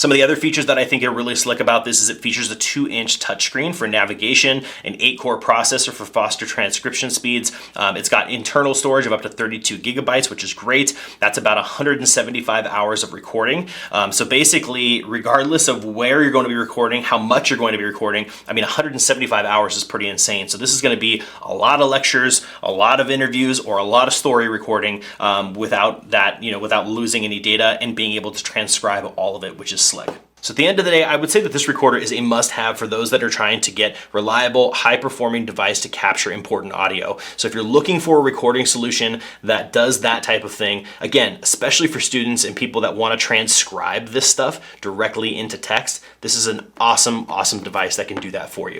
Some of the other features that I think are really slick about this is it features a 2-inch touchscreen for navigation, an 8-core processor for faster transcription speeds. It's got internal storage of up to 32 gigabytes, which is great. That's about 175 hours of recording. So basically, regardless of where you're going to be recording, how much you're going to be recording, I mean, 175 hours is pretty insane. So this is going to be a lot of lectures, a lot of interviews, or a lot of story recording without that, without losing any data and being able to transcribe all of it, which is slick. So at the end of the day, I would say that this recorder is a must-have for those that are trying to get reliable, high-performing device to capture important audio. So if you're looking for a recording solution that does that type of thing, again, especially for students and people that want to transcribe this stuff directly into text, this is an awesome, awesome device that can do that for you.